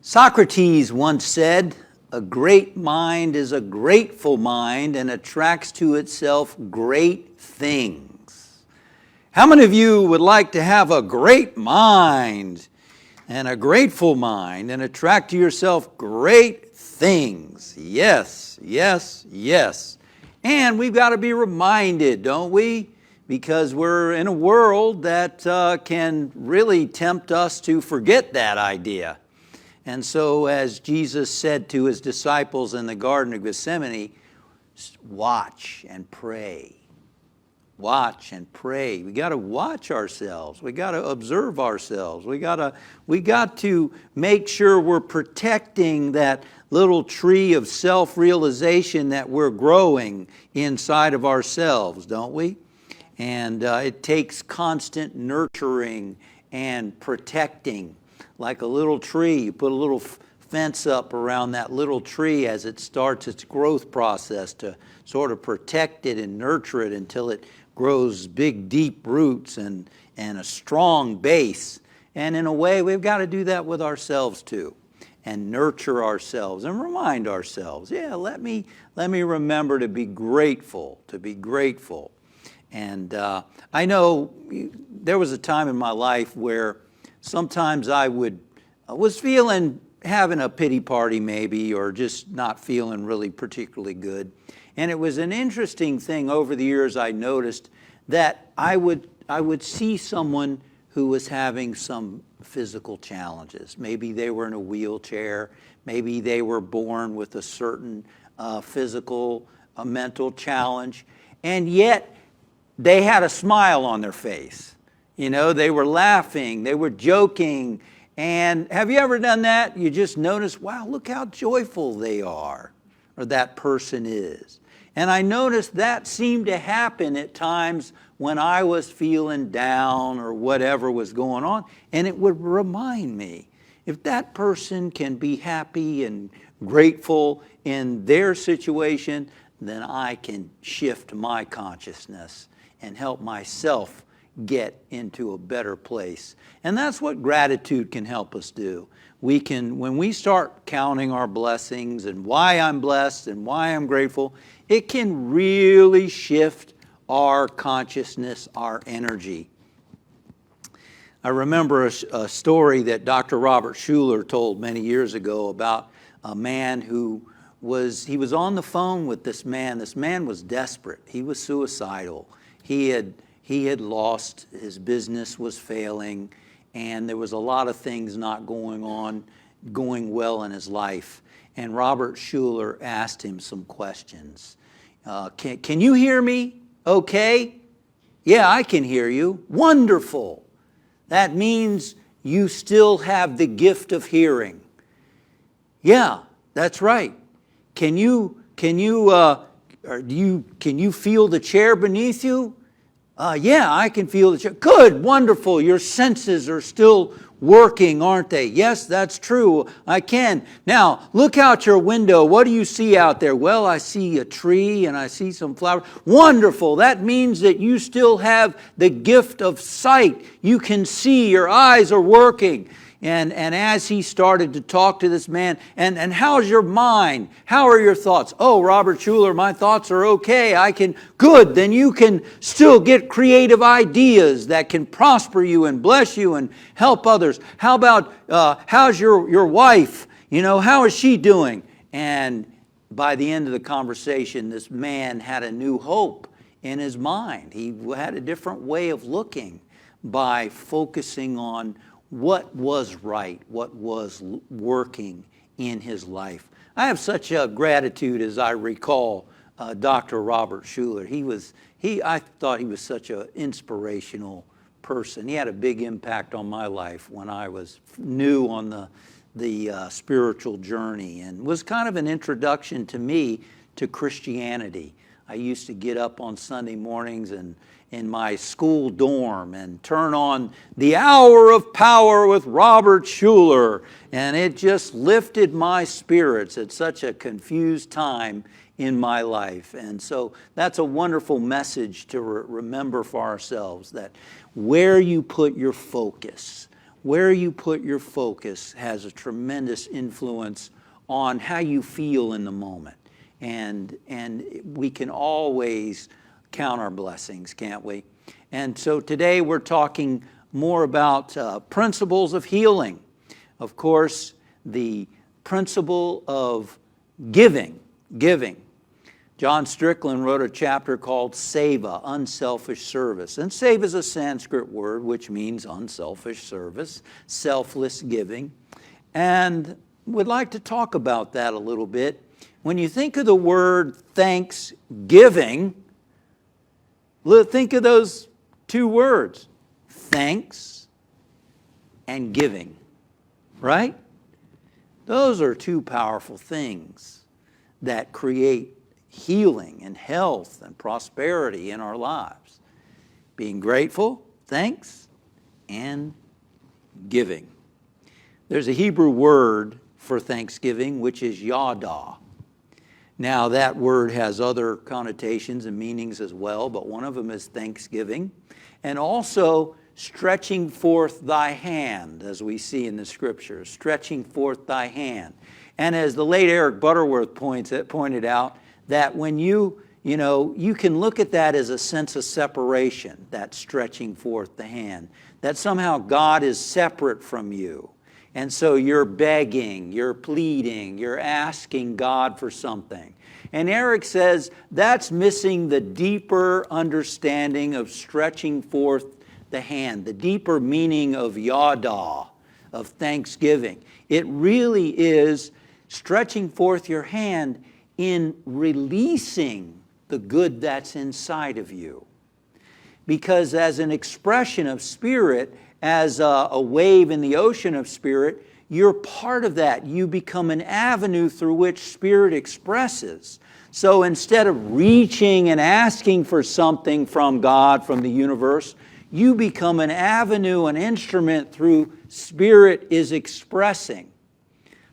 Socrates once said, "A great mind is a grateful mind and attracts to itself great things." How many of you would like to have a great mind and a grateful mind and attract to yourself great things? Yes, yes, yes. And we've got to be reminded, don't we? Because we're in a world that can really tempt us to forget that idea. And so as Jesus said to his disciples in the Garden of Gethsemane, watch and pray. Watch and pray. We got to watch ourselves. We got to observe ourselves. We got to make sure we're protecting that little tree of self-realization that we're growing inside of ourselves, don't we? And it takes constant nurturing and protecting. Like a little tree, you put a little fence up around that little tree as it starts its growth process to sort of protect it and nurture it until it grows big, deep roots and a strong base. And in a way, we've got to do that with ourselves too, and nurture ourselves and remind ourselves, yeah, let me remember to be grateful, And I know there was a time in my life where sometimes I was having a pity party maybe, or just not feeling really particularly good. And it was an interesting thing over the years I noticed that I would see someone who was having some physical challenges. Maybe they were in a wheelchair, maybe they were born with a certain physical, mental challenge, and yet they had a smile on their face. You know, they were laughing, they were joking. And have you ever done that? You just notice, wow, look how joyful they are, or that person is. And I noticed that seemed to happen at times when I was feeling down or whatever was going on. And it would remind me, if that person can be happy and grateful in their situation, then I can shift my consciousness and help myself get into a better place. And that's what gratitude can help us do. When we start counting our blessings and why I'm blessed and why I'm grateful, it can really shift our consciousness, our energy. I remember a story that Dr. Robert Schuller told many years ago about a man who was on the phone with this man. This man was desperate. He was suicidal. He had lost, his business was failing, and there was a lot of things not going well in his life. And Robert Schuller asked him some questions. Can you hear me okay? Yeah, I can hear you. Wonderful. That means you still have the gift of hearing. Yeah, that's right. Can you feel the chair beneath you? Yeah, I can feel the chair. Good, wonderful. Your senses are still working, aren't they? Yes, that's true. I can. Now, look out your window. What do you see out there? Well, I see a tree and I see some flowers. Wonderful. That means that you still have the gift of sight. You can see. Your eyes are working. And as he started to talk to this man, and how's your mind? How are your thoughts? Oh, Robert Schuller, my thoughts are okay. Good, then you can still get creative ideas that can prosper you and bless you and help others. How about, how's your wife? You know, how is she doing? And by the end of the conversation, this man had a new hope in his mind. He had a different way of looking by focusing on what was right, what was working in his life. I have such a gratitude as I recall Dr. Robert Schuller. I thought he was such an inspirational person. He had a big impact on my life when I was new on the spiritual journey, and was kind of an introduction to me to Christianity. I used to get up on Sunday mornings and in my school dorm and turn on The Hour of Power with Robert Schuller, and it just lifted my spirits at such a confused time in my life. And so that's a wonderful message to remember for ourselves, that where you put your focus, where you put your focus has a tremendous influence on how you feel in the moment. And we can always count our blessings, can't we? And so today we're talking more about principles of healing. Of course, the principle of giving. John Strickland wrote a chapter called Seva, Unselfish Service. And Seva is a Sanskrit word which means unselfish service, selfless giving. And we'd like to talk about that a little bit. When you think of the word thanksgiving, think of those two words, thanks and giving, right? Those are two powerful things that create healing and health and prosperity in our lives. Being grateful, thanks, and giving. There's a Hebrew word for thanksgiving, which is yada. Now, that word has other connotations and meanings as well, but one of them is thanksgiving. And also stretching forth thy hand, as we see in the scriptures, stretching forth thy hand. And as the late Eric Butterworth pointed out, that when you can look at that as a sense of separation, that stretching forth the hand, that somehow God is separate from you. And so you're begging, you're pleading, you're asking God for something. And Eric says that's missing the deeper understanding of stretching forth the hand, the deeper meaning of yada, of thanksgiving. It really is stretching forth your hand in releasing the good that's inside of you. Because as an expression of spirit, as a wave in the ocean of spirit, you're part of that. You become an avenue through which spirit expresses. So instead of reaching and asking for something from God, from the universe, you become an avenue, an instrument through spirit is expressing.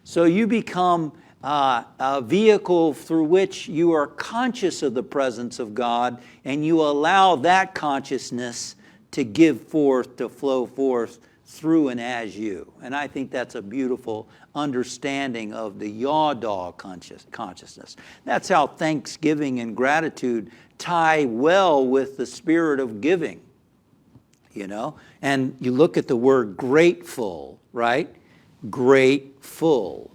So you become a vehicle through which you are conscious of the presence of God, and you allow that consciousness to give forth, to flow forth through and as you. And I think that's a beautiful understanding of the yada consciousness. That's how thanksgiving and gratitude tie well with the spirit of giving. And you look at the word grateful, right? Grateful.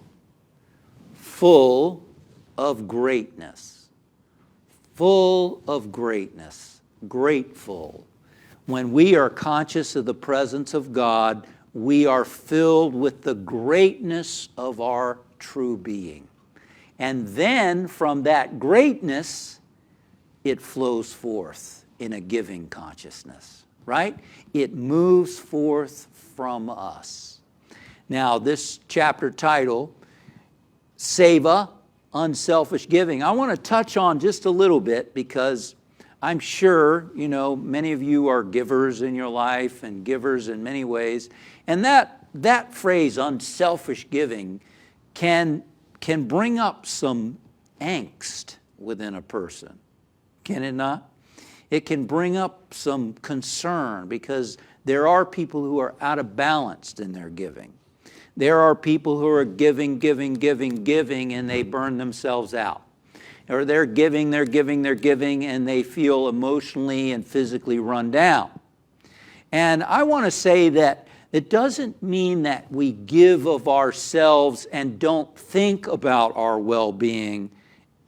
Full of greatness. Full of greatness. Grateful. When we are conscious of the presence of God, we are filled with the greatness of our true being. And then from that greatness, it flows forth in a giving consciousness, right? It moves forth from us. Now, this chapter title, Seva, Unselfish Giving, I want to touch on just a little bit because I'm sure, many of you are givers in your life and givers in many ways. And that phrase, unselfish giving, can bring up some angst within a person. Can it not? It can bring up some concern because there are people who are out of balance in their giving. There are people who are giving, and they burn themselves out. Or they're giving, and they feel emotionally and physically run down. And I want to say that it doesn't mean that we give of ourselves and don't think about our well-being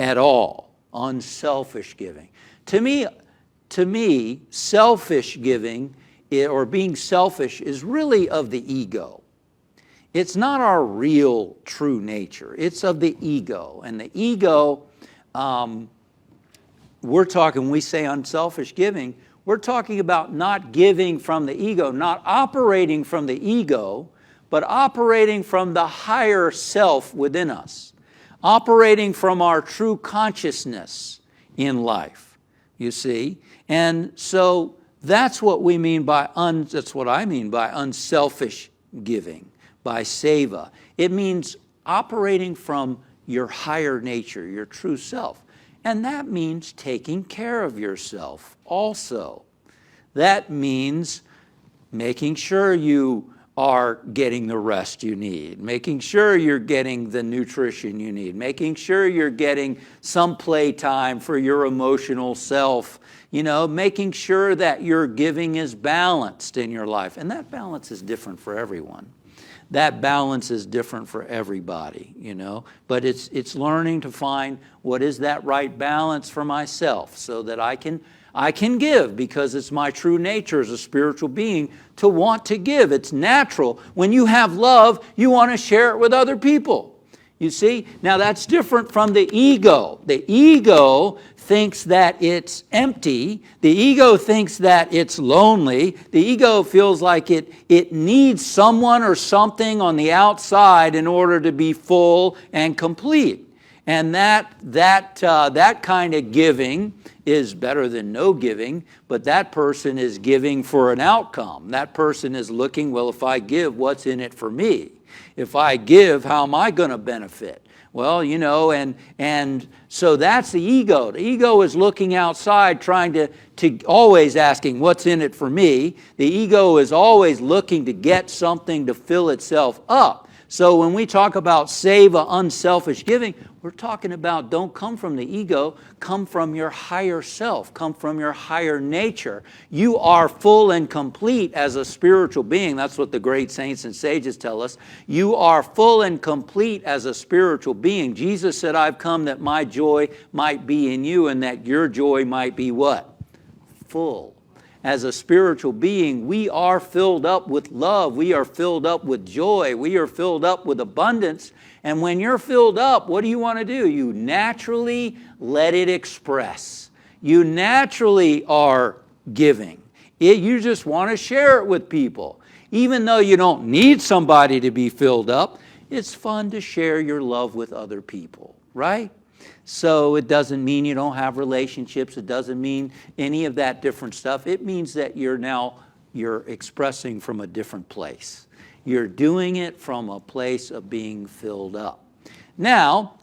at all. Unselfish giving. To me, selfish giving or being selfish is really of the ego. It's not our real true nature. It's of the ego. And the ego, when we say unselfish giving, we're talking about not giving from the ego, not operating from the ego, but operating from the higher self within us, operating from our true consciousness in life, you see. And so that's what we mean by that's what I mean by unselfish giving, by seva. It means operating from your higher nature, your true self. And that means taking care of yourself also. That means making sure you are getting the rest you need, making sure you're getting the nutrition you need, making sure you're getting some play time for your emotional self, making sure that your giving is balanced in your life. And that balance is different for everyone. That balance is different for everybody, but it's learning to find what is that right balance for myself so that I can give, because it's my true nature as a spiritual being to want to give. It's natural. When you have love, you want to share it with other people. You see? Now that's different from the ego. The ego thinks that it's empty. The ego thinks that it's lonely. The ego feels like it needs someone or something on the outside in order to be full and complete. And that kind of giving is better than no giving, but that person is giving for an outcome. That person is looking, well, if I give, what's in it for me? If I give, how am I going to benefit? Well, and so that's the ego. The ego is looking outside, trying to always asking, what's in it for me? The ego is always looking to get something to fill itself up. So when we talk about save a unselfish giving, we're talking about don't come from the ego, come from your higher self, come from your higher nature. You are full and complete as a spiritual being. That's what the great saints and sages tell us. You are full and complete as a spiritual being. Jesus said, I've come that my joy might be in you and that your joy might be what? Full. As a spiritual being, we are filled up with love. We are filled up with joy. We are filled up with abundance. And when you're filled up, what do you want to do? You naturally let it express. You naturally are giving. You just want to share it with people. Even though you don't need somebody to be filled up, it's fun to share your love with other people, right? So it doesn't mean you don't have relationships. It doesn't mean any of that different stuff. It means that you're expressing from a different place. You're doing it from a place of being filled up. Now,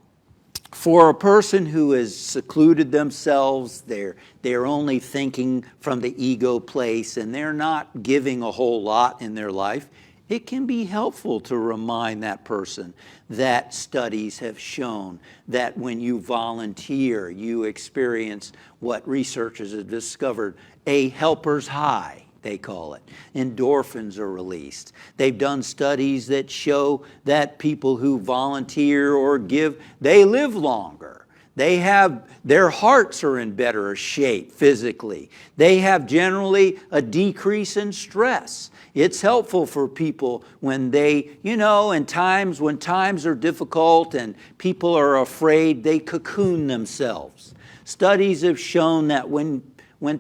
for a person who has secluded themselves, they're only thinking from the ego place and they're not giving a whole lot in their life, it can be helpful to remind that person that studies have shown that when you volunteer, you experience what researchers have discovered, a helper's high, they call it. Endorphins are released. They've done studies that show that people who volunteer or give, they live longer. Their hearts are in better shape physically. They have generally a decrease in stress. It's helpful for people when in times when times are difficult and people are afraid, they cocoon themselves. Studies have shown that when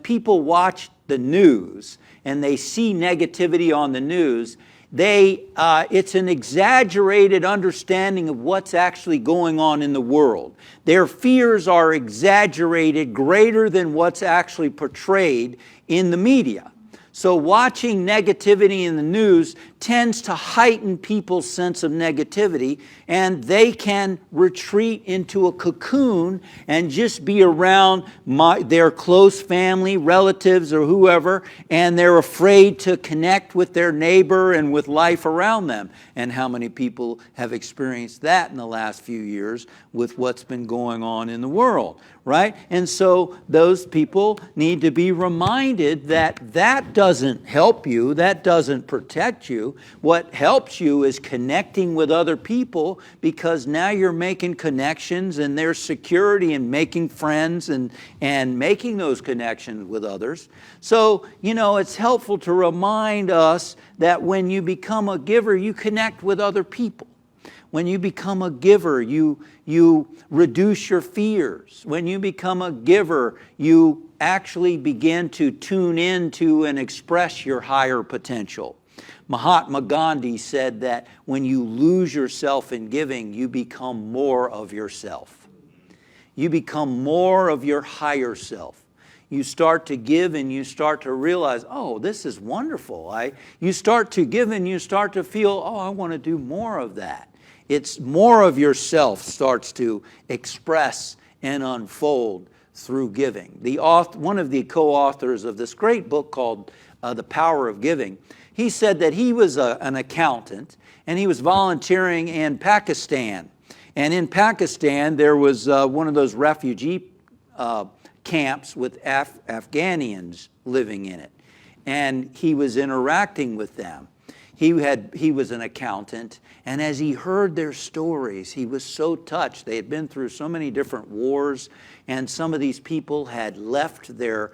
people watch the news and they see negativity on the news, it's an exaggerated understanding of what's actually going on in the world. Their fears are exaggerated greater than what's actually portrayed in the media. So watching negativity in the news tends to heighten people's sense of negativity, and they can retreat into a cocoon and just be around their close family, relatives, or whoever, and they're afraid to connect with their neighbor and with life around them. And how many people have experienced that in the last few years with what's been going on in the world, right? And so those people need to be reminded that that doesn't help you, that doesn't protect you. What helps you is connecting with other people, because now you're making connections and there's security in making friends and making those connections with others. So, it's helpful to remind us that when you become a giver, you connect with other people. When you become a giver, you reduce your fears. When you become a giver, you actually begin to tune into and express your higher potential. Mahatma Gandhi said that when you lose yourself in giving, you become more of yourself. You become more of your higher self. You start to give and you start to realize, oh, this is wonderful. You start to give and you start to feel, oh, I want to do more of that. It's more of yourself starts to express and unfold through giving. One of the co-authors of this great book called The Power of Giving, He said that he was an accountant, and he was volunteering in Pakistan. And in Pakistan, there was one of those refugee camps with Afghanians living in it. And he was interacting with them. He was an accountant, and as he heard their stories, he was so touched. They had been through so many different wars, and some of these people had left their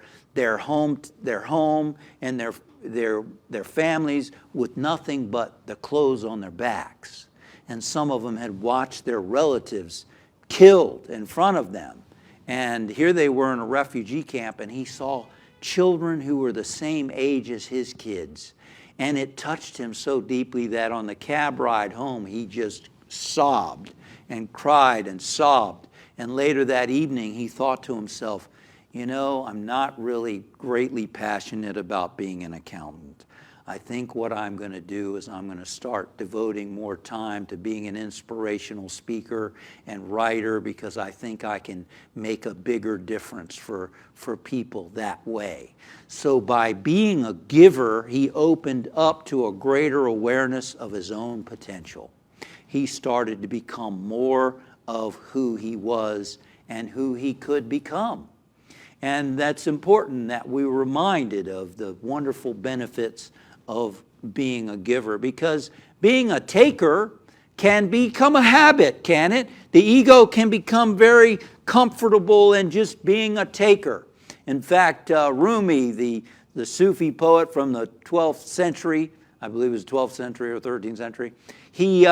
home and their families with nothing but the clothes on their backs. And some of them had watched their relatives killed in front of them. And here they were in a refugee camp, and he saw children who were the same age as his kids. And it touched him so deeply that on the cab ride home, he just sobbed and cried and sobbed. And later that evening, he thought to himself, you know, I'm not really greatly passionate about being an accountant. I think what I'm going to do is I'm going to start devoting more time to being an inspirational speaker and writer, because I think I can make a bigger difference for people that way. So by being a giver, he opened up to a greater awareness of his own potential. He started to become more of who he was and who he could become. And that's important that we're reminded of the wonderful benefits of being a giver, because being a taker can become a habit, can it? The ego can become very comfortable in just being a taker. In fact, Rumi, the Sufi poet from the 12th century, I believe it was 12th century or 13th century, he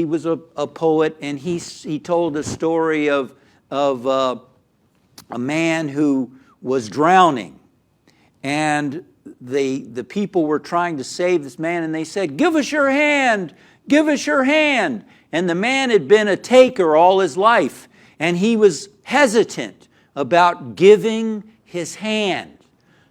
was a poet, and he told a story of a man who was drowning, and the people were trying to save this man, and they said, "Give us your hand, give us your hand." And the man had been a taker all his life, and he was hesitant about giving his hand.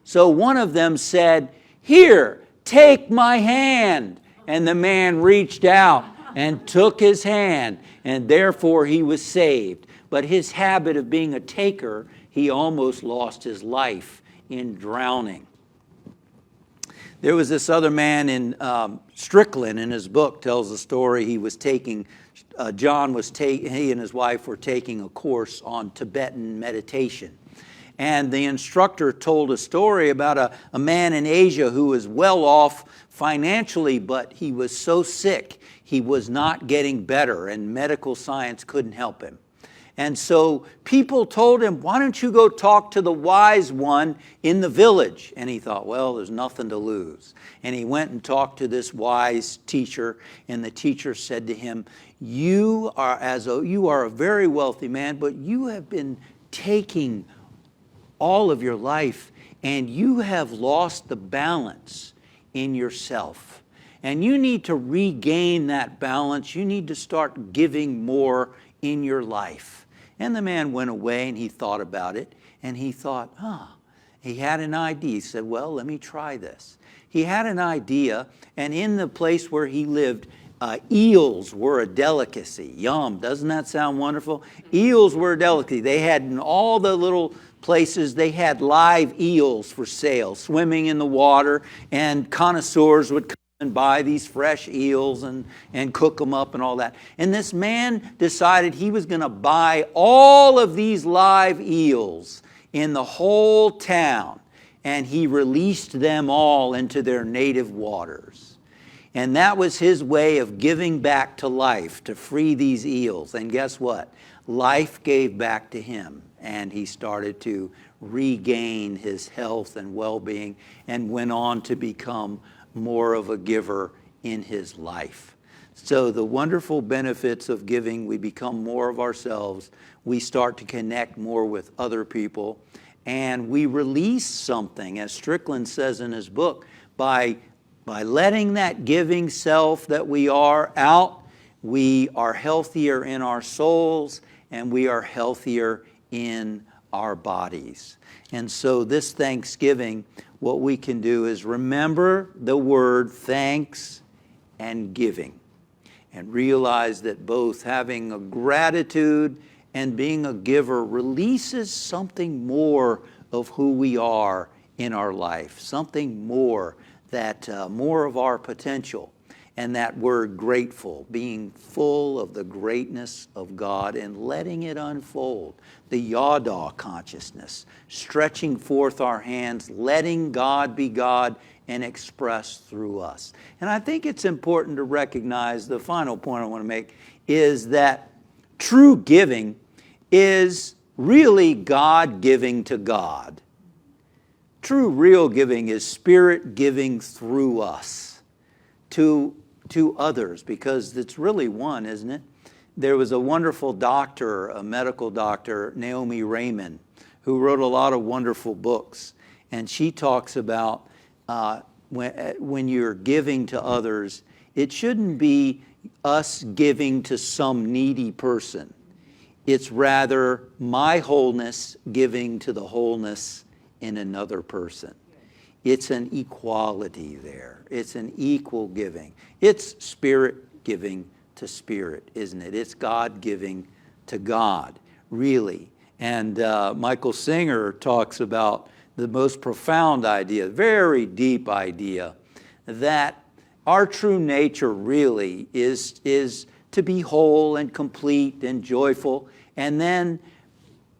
So one of them said, "Here, take my hand." And the man reached out and took his hand, and therefore he was saved. But his habit of being a taker, he almost lost his life in drowning. There was this other man in Strickland, in his book, tells the story. He was taking, he and his wife were taking a course on Tibetan meditation. And the instructor told a story about a man in Asia who was well off financially, but he was so sick, he was not getting better, and medical science couldn't help him. And so people told him, "Why don't you go talk to the wise one in the village?" And he thought, well, there's nothing to lose. And he went and talked to this wise teacher, and the teacher said to him, you are a very wealthy man, but you have been taking all of your life, and you have lost the balance in yourself. And you need to regain that balance. You need to start giving more in your life. And the man went away, and he thought about it, and he thought, he had an idea. He said, well, let me try this. He had an idea, and in the place where he lived, eels were a delicacy. Yum, doesn't that sound wonderful? Eels were a delicacy. They had in all the little places, they had live eels for sale, swimming in the water, and connoisseurs would come and buy these fresh eels and cook them up and all that. And this man decided he was going to buy all of these live eels in the whole town, and he released them all into their native waters. And that was his way of giving back to life, to free these eels. And guess what? Life gave back to him, and he started to regain his health and well-being, and went on to become more of a giver in his life. So the wonderful benefits of giving, we become more of ourselves, we start to connect more with other people, and we release something, as Strickland says in his book, by letting that giving self that we are out, we are healthier in our souls, and we are healthier in our bodies. And so this Thanksgiving, what we can do is remember the word thanks and giving, and realize that both having a gratitude and being a giver releases something more of who we are in our life, something more more of our potential. And that word grateful, being full of the greatness of God and letting it unfold. The yada consciousness, stretching forth our hands, letting God be God and express through us. And I think it's important to recognize, the final point I want to make is that true giving is really God giving to God. True, real giving is Spirit giving through us to others, because it's really one, isn't it? There was a wonderful doctor, a medical doctor, Naomi Raymond, who wrote a lot of wonderful books. And she talks about when you're giving to others, it shouldn't be us giving to some needy person. It's rather my wholeness giving to the wholeness in another person. It's an equality there. It's an equal giving. It's Spirit giving to Spirit, isn't it? It's God giving to God, really. And Michael Singer talks about the most profound idea, very deep idea, that our true nature really is to be whole and complete and joyful. And then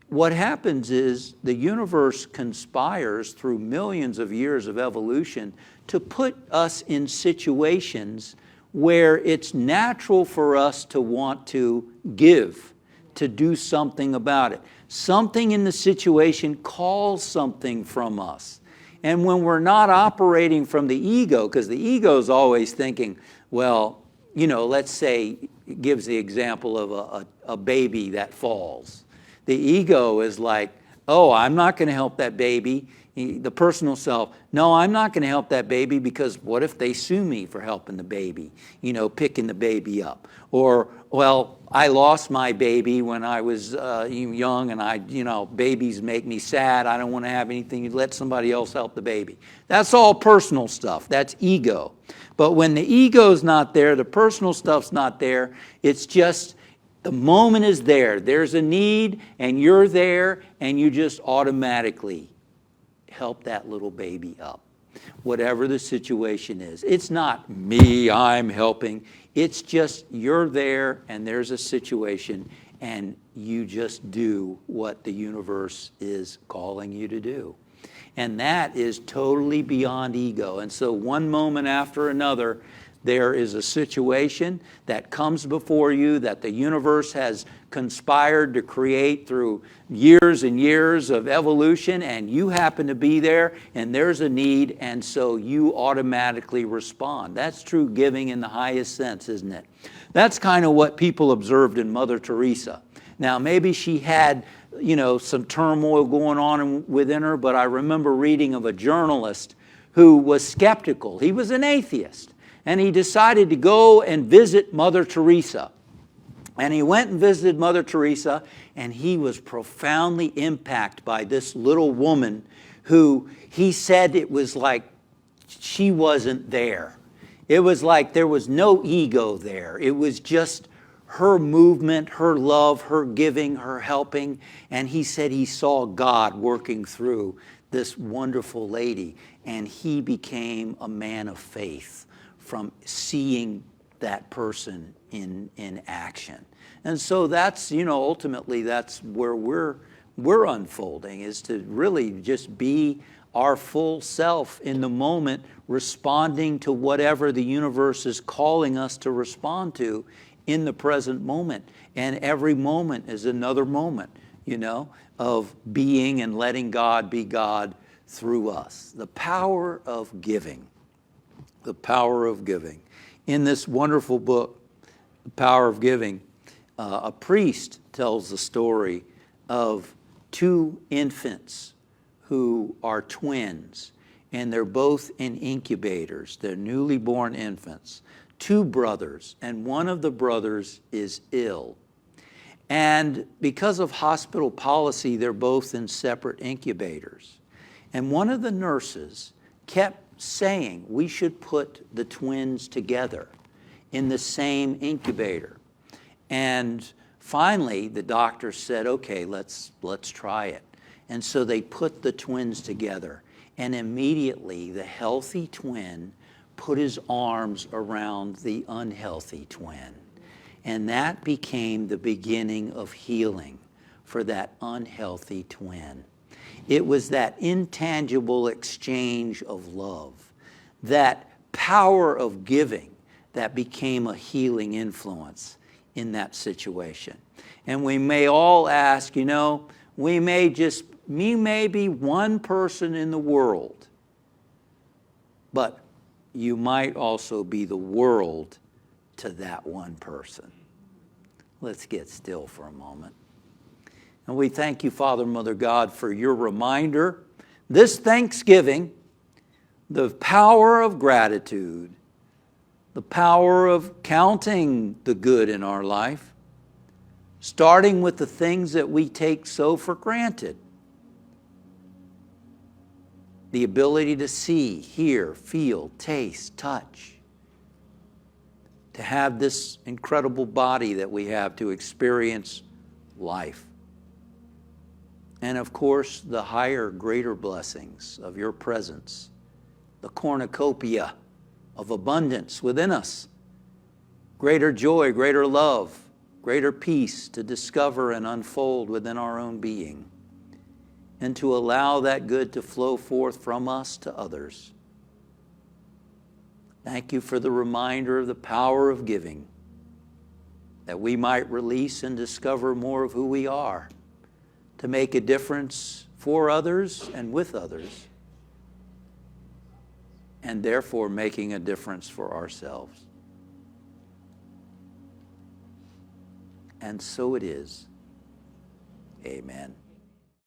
what happens is the universe conspires through millions of years of evolution to put us in situations where it's natural for us to want to give, to do something about it. Something in the situation calls something from us. And when we're not operating from the ego, because the ego is always thinking, well, let's say, it gives the example of a baby that falls. The ego is like, oh, I'm not going to help that baby. The personal self, no, I'm not going to help that baby because what if they sue me for helping the baby, picking the baby up? Or, well, I lost my baby when I was young and babies make me sad. I don't want to have anything. Let somebody else help the baby. That's all personal stuff. That's ego. But when the ego's not there, the personal stuff's not there, it's just the moment is there. There's a need and you're there and you just automatically help that little baby up. Whatever the situation is. It's not me, I'm helping. It's just you're there and there's a situation and you just do what the universe is calling you to do. And that is totally beyond ego. And so one moment after another, there is a situation that comes before you that the universe has conspired to create through years and years of evolution, and you happen to be there, and there's a need, and so you automatically respond. That's true giving in the highest sense, isn't it? That's kind of what people observed in Mother Teresa. Now, maybe she had, some turmoil going on within her, but I remember reading of a journalist who was skeptical. He was an atheist. And he decided to go and visit Mother Teresa. And he went and visited Mother Teresa, and he was profoundly impacted by this little woman who he said it was like she wasn't there. It was like there was no ego there. It was just her movement, her love, her giving, her helping. And he said he saw God working through this wonderful lady, and he became a man of faith from seeing that person in action. And so that's, ultimately that's where we're unfolding, is to really just be our full self in the moment, responding to whatever the universe is calling us to respond to in the present moment. And every moment is another moment, of being and letting God be God through us. The power of giving. The power of giving. In this wonderful book, The Power of Giving, a priest tells the story of two infants who are twins, and they're both in incubators. They're newly born infants. Two brothers, and one of the brothers is ill. And because of hospital policy, they're both in separate incubators. And one of the nurses kept saying we should put the twins together in the same incubator. And finally, the doctor said, okay, let's try it. And so they put the twins together. And immediately the healthy twin put his arms around the unhealthy twin. And that became the beginning of healing for that unhealthy twin. It was that intangible exchange of love, that power of giving that became a healing influence in that situation. And we may all ask, we may be one person in the world, but you might also be the world to that one person. Let's get still for a moment. And we thank you, Father, Mother God, for your reminder, this Thanksgiving, the power of gratitude, the power of counting the good in our life, starting with the things that we take so for granted. The ability to see, hear, feel, taste, touch. To have this incredible body that we have to experience life. And of course, the higher, greater blessings of your presence, the cornucopia of abundance within us, greater joy, greater love, greater peace to discover and unfold within our own being, and to allow that good to flow forth from us to others. Thank you for the reminder of the power of giving, that we might release and discover more of who we are, to make a difference for others and with others, and therefore making a difference for ourselves. And so it is. Amen.